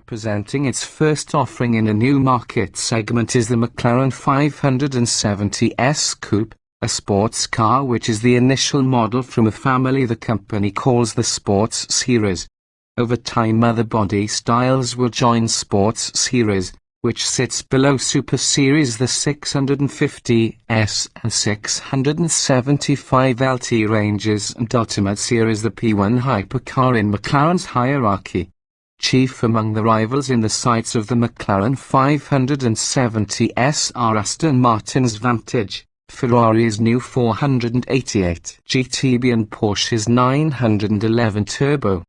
representing its first offering in a new market segment is the McLaren 570S Coupe, a sports car which is the initial model from a family the company calls the Sports Series. Over time other body styles will join Sports Series, which sits below Super Series the 650S and 675LT ranges, and Ultimate Series the P1 hypercar in McLaren's hierarchy. Chief among the rivals in the sights of the McLaren 570S are Aston Martin's Vantage, Ferrari's new 488 GTB and Porsche's 911 Turbo.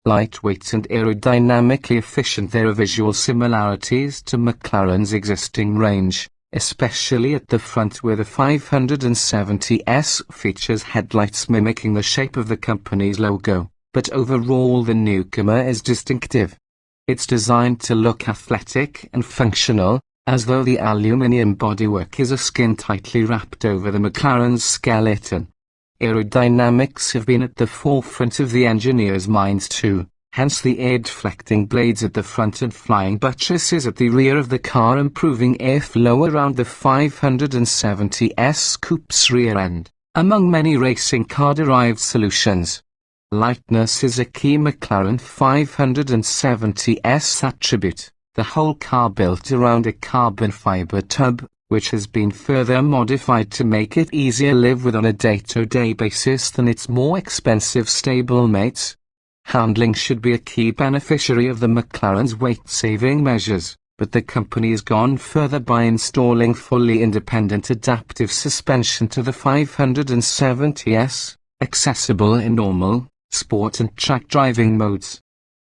Lightweight and aerodynamically efficient, there are visual similarities to McLaren's existing range, especially at the front where the 570S features headlights mimicking the shape of the company's logo, but overall the newcomer is distinctive. It's designed to look athletic and functional, as though the aluminium bodywork is a skin tightly wrapped over the McLaren's skeleton. Aerodynamics have been at the forefront of the engineers' minds too, hence the air-deflecting blades at the front and flying buttresses at the rear of the car, improving airflow around the 570S Coupe's rear end, among many racing car-derived solutions. Lightness is a key McLaren 570S attribute, the whole car built around a carbon fiber tub, which has been further modified to make it easier to live with on a day-to-day basis than its more expensive stablemates. Handling should be a key beneficiary of the McLaren's weight-saving measures, but the company has gone further by installing fully independent adaptive suspension to the 570S, accessible in normal, sport and track driving modes.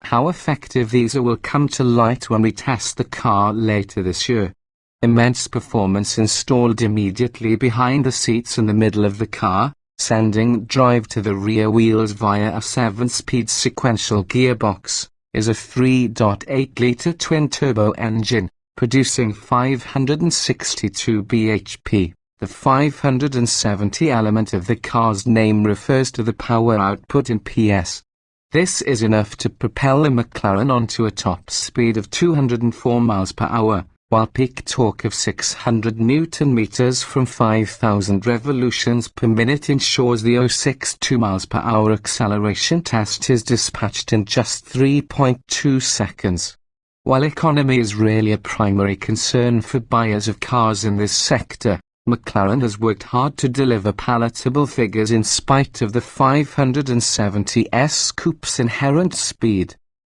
How effective these are will come to light when we test the car later this year. Immense performance installed immediately behind the seats in the middle of the car, sending drive to the rear wheels via a 7-speed sequential gearbox, is a 3.8-litre twin-turbo engine, producing 562 bhp. The 570 element of the car's name refers to the power output in PS. This is enough to propel the McLaren onto a top speed of 204 miles per hour. While peak torque of 600 Nm from 5,000 revolutions per minute ensures the 062 miles per hour acceleration test is dispatched in just 3.2 seconds. While economy is really a primary concern for buyers of cars in this sector, McLaren has worked hard to deliver palatable figures in spite of the 570S Coupe's inherent speed.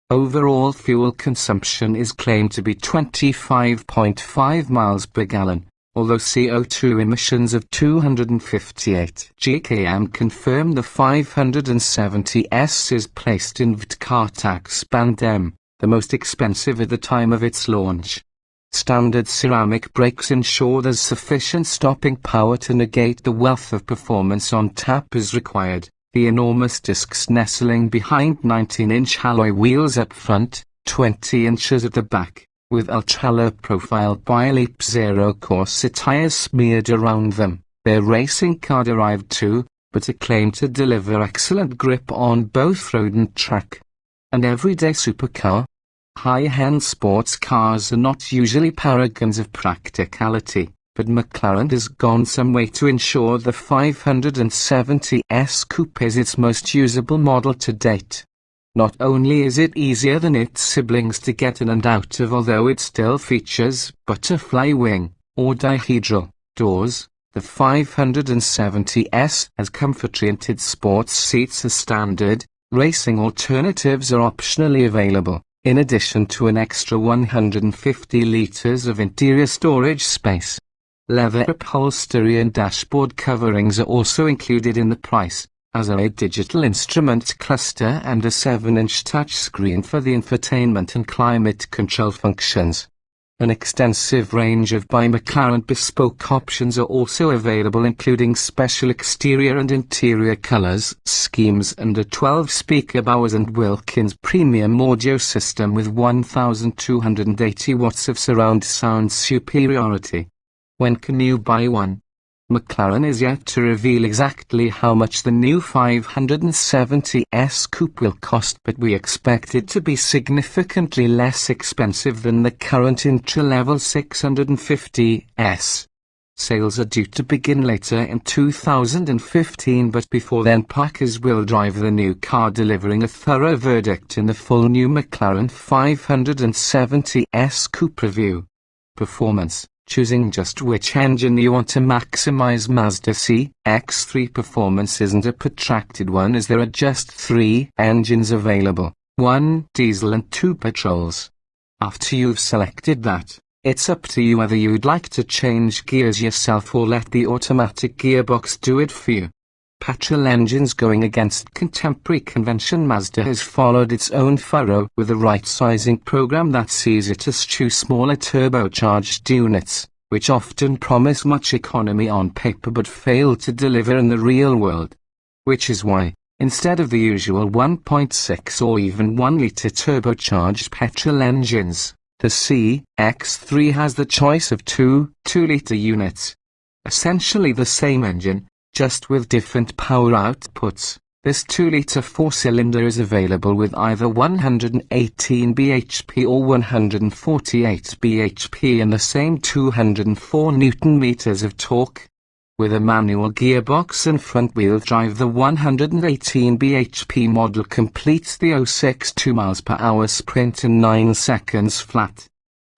Overall fuel consumption is claimed to be 25.5 miles per gallon, although CO2 emissions of 258 gkm confirm the 570S is placed in VTCARTAX Band M, the most expensive at the time of its launch. Standard ceramic brakes ensure there's sufficient stopping power to negate the wealth of performance on tap as required. The enormous discs nestling behind 19-inch alloy wheels up front, 20 inches at the back, with ultra-low profile Bi-Leap Zero Corsa tires smeared around them. They're racing car derived too, but are claimed to deliver excellent grip on both road and track. An everyday supercar. High-end sports cars are not usually paragons of practicality, but McLaren has gone some way to ensure the 570S Coupe is its most usable model to date. Not only is it easier than its siblings to get in and out of, although it still features butterfly wing, or dihedral, doors, the 570S has comfort-oriented sports seats as standard. Racing alternatives are optionally available, in addition to an extra 150 litres of interior storage space. Leather upholstery and dashboard coverings are also included in the price, as are a digital instrument cluster and a 7-inch touchscreen for the infotainment and climate control functions. An extensive range of by McLaren bespoke options are also available, including special exterior and interior colors, schemes and a 12-speaker Bowers & Wilkins premium audio system with 1,280 watts of surround sound superiority. When can you buy one? McLaren is yet to reveal exactly how much the new 570S Coupe will cost, but we expect it to be significantly less expensive than the current entry-level 650S. Sales are due to begin later in 2015, but before then packers will drive the new car, delivering a thorough verdict in the full new McLaren 570S Coupe review. Performance. Choosing just which engine you want to maximize Mazda CX-3 performance isn't a protracted one, as there are just 3 engines available, 1 diesel and 2 petrols. After you've selected that, it's up to you whether you'd like to change gears yourself or let the automatic gearbox do it for you. Petrol engines going against contemporary convention. Mazda has followed its own furrow with a right-sizing program that sees it eschew smaller turbocharged units, which often promise much economy on paper but fail to deliver in the real world. Which is why, instead of the usual 1.6 or even 1-litre turbocharged petrol engines, the CX-3 has the choice of 2 2-litre units. Essentially the same engine, just with different power outputs. This 2-litre 4-cylinder is available with either 118 bhp or 148 bhp and the same 204 Nm of torque. With a manual gearbox and front-wheel drive, the 118 bhp model completes the 062 mph sprint in 9 seconds flat.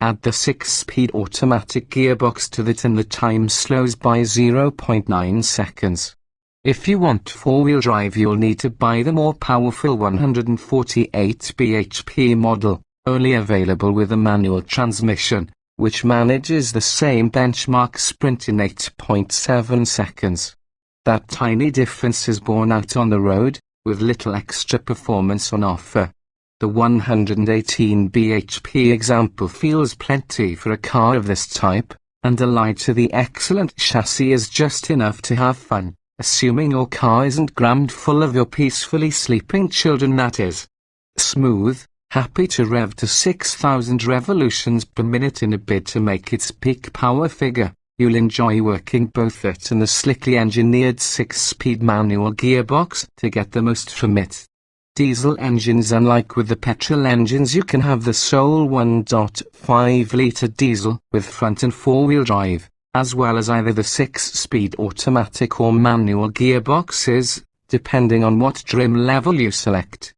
Add the 6-speed automatic gearbox to that and the time slows by 0.9 seconds. If you want 4-wheel drive, you'll need to buy the more powerful 148 bhp model, only available with a manual transmission, which manages the same benchmark sprint in 8.7 seconds. That tiny difference is borne out on the road, with little extra performance on offer. The 118 bhp example feels plenty for a car of this type, and allied to the excellent chassis is just enough to have fun, assuming your car isn't crammed full of your peacefully sleeping children, that is. Smooth, happy to rev to 6,000 revolutions per minute in a bid to make its peak power figure, you'll enjoy working both it and the slickly engineered 6-speed manual gearbox to get the most from it. Diesel engines. Unlike with the petrol engines, you can have the sole 1.5-litre diesel with front and 4-wheel drive, as well as either the 6-speed automatic or manual gearboxes, depending on what trim level you select.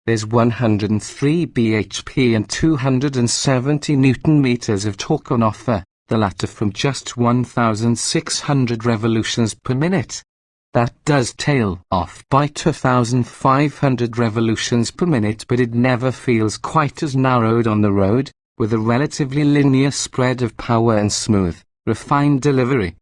There's 103 bhp and 270 Nm of torque on offer, the latter from just 1,600 revolutions per minute. That does tail off by 2,500 revolutions per minute, but it never feels quite as narrowed on the road, with a relatively linear spread of power and smooth, refined delivery.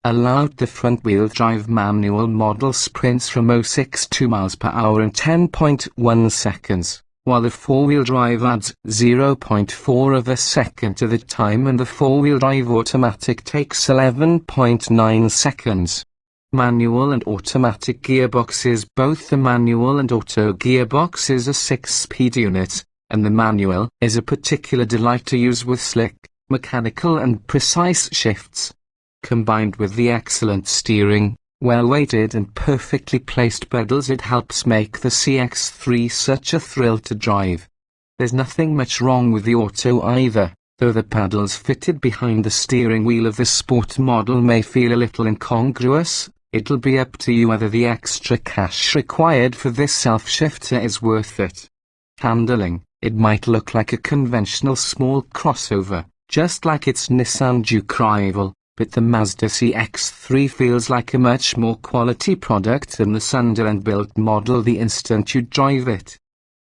Allowed the front-wheel drive manual model sprints from 062 mph in 10.1 seconds, while the 4-wheel drive adds 0.4 of a second to the time, and the 4-wheel drive automatic takes 11.9 seconds. Manual and automatic gearboxes. Both the manual and auto gearbox is a 6-speed unit, and the manual is a particular delight to use with slick, mechanical and precise shifts. Combined with the excellent steering, well-weighted and perfectly placed pedals, it helps make the CX-3 such a thrill to drive. There's nothing much wrong with the auto either, though the pedals fitted behind the steering wheel of the sport model may feel a little incongruous. It'll be up to you whether the extra cash required for this self-shifter is worth it. Handling. It might look like a conventional small crossover, just like its Nissan Juke rival, but the Mazda CX-3 feels like a much more quality product than the Sunderland-built model the instant you drive it.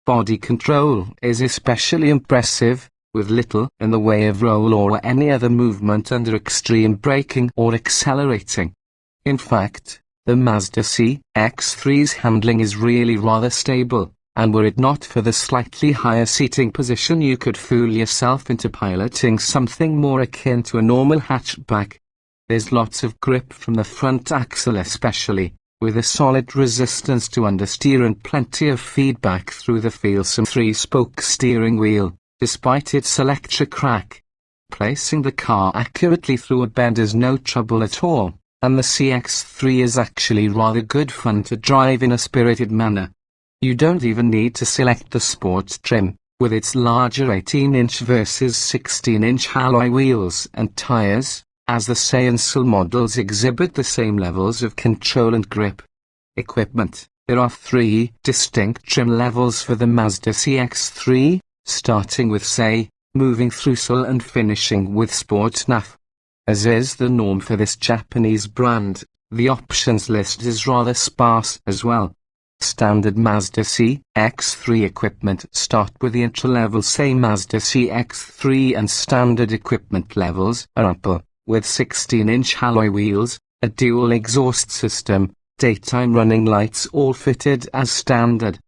Body control is especially impressive, with little in the way of roll or any other movement under extreme braking or accelerating. In fact, the Mazda CX-3's handling is really rather stable, and were it not for the slightly higher seating position, you could fool yourself into piloting something more akin to a normal hatchback. There's lots of grip from the front axle especially, with a solid resistance to understeer and plenty of feedback through the feelsome 3-spoke steering wheel, despite its electric rack. Placing the car accurately through a bend is no trouble at all, and the CX-3 is actually rather good fun to drive in a spirited manner. You don't even need to select the sports trim, with its larger 18-inch versus 16-inch alloy wheels and tires, as the Sail models exhibit the same levels of control and grip. Equipment. There are 3 distinct trim levels for the Mazda CX-3, starting with SAI, moving through SAIL and finishing with Sport NAF. As is the norm for this Japanese brand, the options list is rather sparse as well. Standard Mazda CX-3 equipment start with the entry-level SAI Mazda CX-3 and standard equipment levels are upper, with 16-inch alloy wheels, a dual exhaust system, daytime running lights all fitted as standard.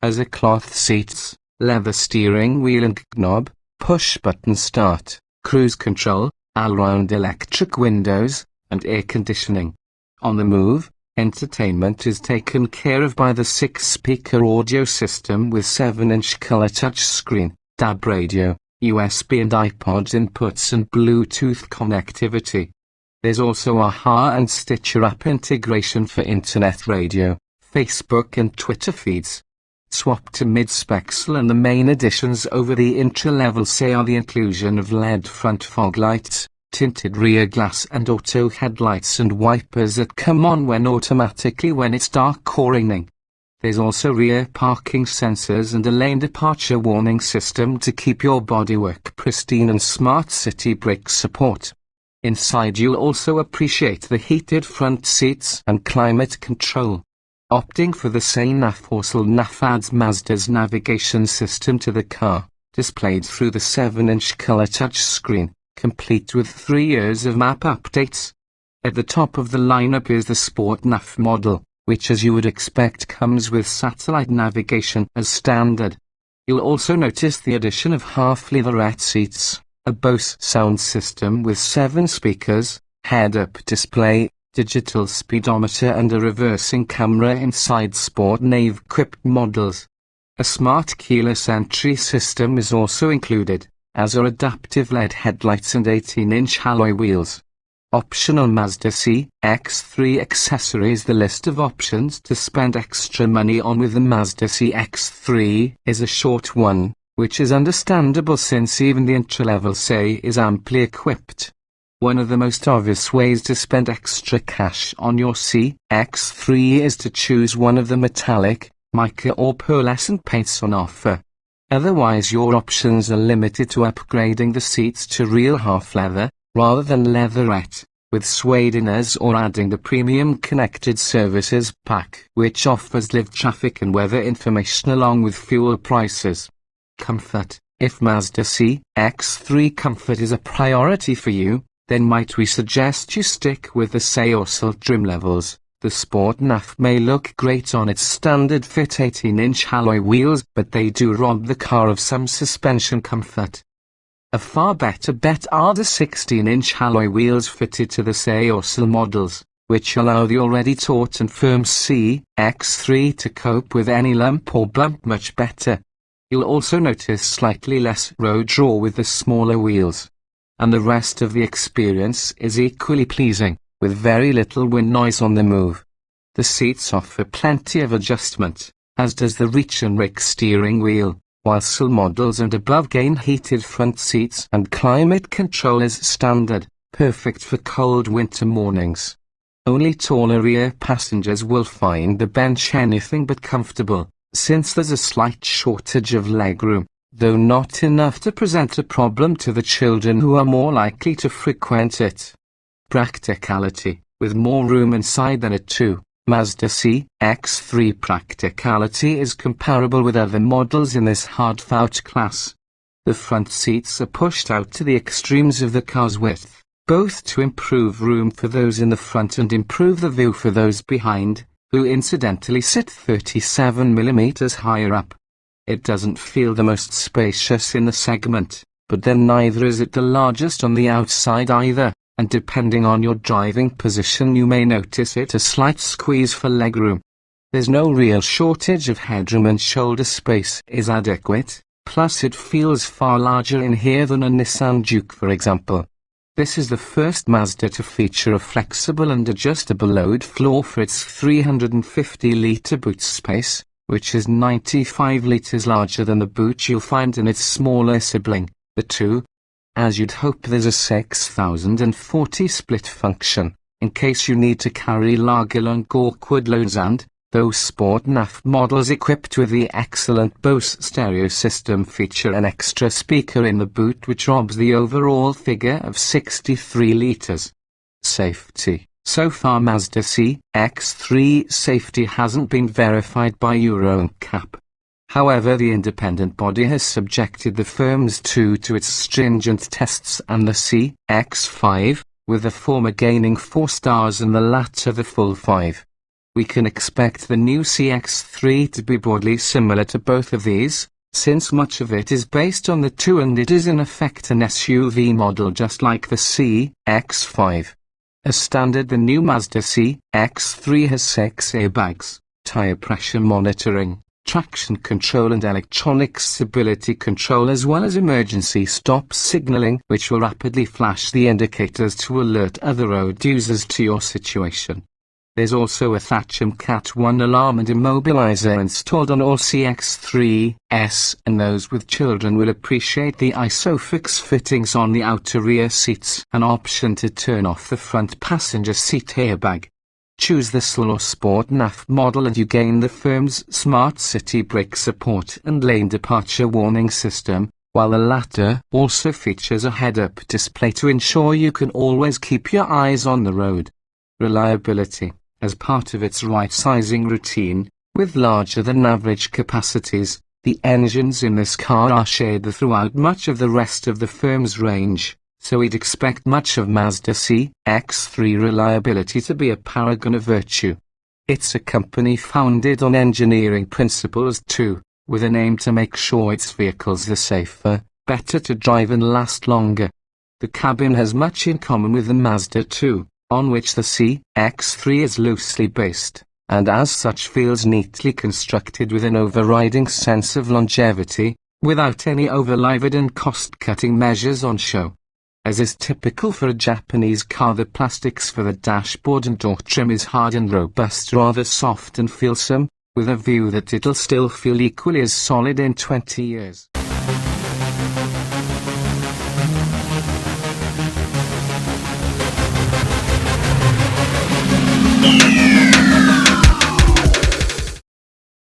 As are cloth seats, leather steering wheel and knob, push-button start, cruise control, all-round electric windows, and air conditioning. On the move, entertainment is taken care of by the 6-speaker audio system with 7-inch color touchscreen, DAB radio, USB and iPod inputs and Bluetooth connectivity. There's also AHA and Stitcher app integration for internet radio, Facebook and Twitter feeds. Swap to mid-spec SAIL and the main additions over the entry-level SAI are the inclusion of LED front fog lights, tinted rear glass and auto headlights and wipers that come on automatically when it's dark or raining. There's also rear parking sensors and a lane departure warning system to keep your bodywork pristine and smart city brake support. Inside you'll also appreciate the heated front seats and climate control. Opting for the SAI NAF or SAIL NAF adds Mazda's navigation system to the car, displayed through the 7-inch color touchscreen, complete with 3 years of map updates. At the top of the lineup is the Sport NAF model, which as you would expect comes with satellite navigation as standard. You'll also notice the addition of half leatherette seats, a Bose sound system with 7 speakers, head-up display, digital speedometer and a reversing camera inside Sport NAV-equipped models. A smart keyless entry system is also included, as are adaptive LED headlights and 18-inch alloy wheels. Optional Mazda CX-3 accessories. The list of options to spend extra money on with the Mazda CX-3 is a short one, which is understandable since even the entry-level SAI is amply equipped. One of the most obvious ways to spend extra cash on your CX-3 is to choose one of the metallic, mica or pearlescent paints on offer. Otherwise your options are limited to upgrading the seats to real half-leather, rather than leatherette, with suede inners or adding the premium connected services pack, which offers live traffic and weather information along with fuel prices. Comfort. If Mazda CX-3 comfort is a priority for you, then might we suggest you stick with the SAI or SAIL trim levels. The Sport NAF may look great on its standard fit 18-inch alloy wheels, but they do rob the car of some suspension comfort. A far better bet are the 16-inch alloy wheels fitted to the SAI or SAIL models, which allow the already taut and firm CX-3 to cope with any lump or bump much better. You'll also notice slightly less road draw with the smaller wheels. And the rest of the experience is equally pleasing, with very little wind noise on the move. The seats offer plenty of adjustment, as does the reach and rake steering wheel, while SAIL models and above gain heated front seats and climate control is standard, perfect for cold winter mornings. Only taller rear passengers will find the bench anything but comfortable, since there's a slight shortage of legroom, though not enough to present a problem to the children who are more likely to frequent it. Practicality. With more room inside than a 2, Mazda CX-3 Practicality is comparable with other models in this hard-out class. The front seats are pushed out to the extremes of the car's width, both to improve room for those in the front and improve the view for those behind, who incidentally sit 37mm higher up. It doesn't feel the most spacious in the segment, but then neither is it the largest on the outside either, and depending on your driving position you may notice it a slight squeeze for legroom. There's no real shortage of headroom and shoulder space is adequate, plus it feels far larger in here than a Nissan Juke for example. This is the first Mazda to feature a flexible and adjustable load floor for its 350-litre boot space, which is 95 litres larger than the boot you'll find in its smaller sibling, the 2. As you'd hope, there's a 6040 split function, in case you need to carry large awkward loads, and those Sport NAF models equipped with the excellent Bose stereo system feature an extra speaker in the boot which robs the overall figure of 63 litres. Safety. So far Mazda CX-3 safety hasn't been verified by Euro NCAP. However, the independent body has subjected the firm's 2 to its stringent tests, and the CX-5, with the former gaining 4 stars and the latter the full 5. We can expect the new CX-3 to be broadly similar to both of these, since much of it is based on the 2 and it is in effect an SUV model just like the CX-5. As standard, the new Mazda CX-3 has 6 airbags, tire pressure monitoring, traction control and electronic stability control, as well as emergency stop signaling, which will rapidly flash the indicators to alert other road users to your situation. There's also a Thatcham Cat 1 alarm and immobilizer installed on all CX-3s, and those with children will appreciate the ISOFIX fittings on the outer rear seats, an option to turn off the front passenger seat airbag. Choose the SL or Sport NAF model and you gain the firm's smart city brake support and lane departure warning system, while the latter also features a head-up display to ensure you can always keep your eyes on the road. Reliability. As part of its right-sizing routine, with larger-than-average capacities, the engines in this car are shared throughout much of the rest of the firm's range, so we'd expect much of Mazda CX-3 reliability to be a paragon of virtue. It's a company founded on engineering principles too, with an aim to make sure its vehicles are safer, better to drive and last longer. The cabin has much in common with the Mazda 2, on which the CX-3 is loosely based, and as such feels neatly constructed with an overriding sense of longevity, without any over-levered and cost-cutting measures on show. As is typical for a Japanese car, the plastics for the dashboard and door trim is hard and robust, rather soft and feelsome, with a view that it'll still feel equally as solid in 20 years.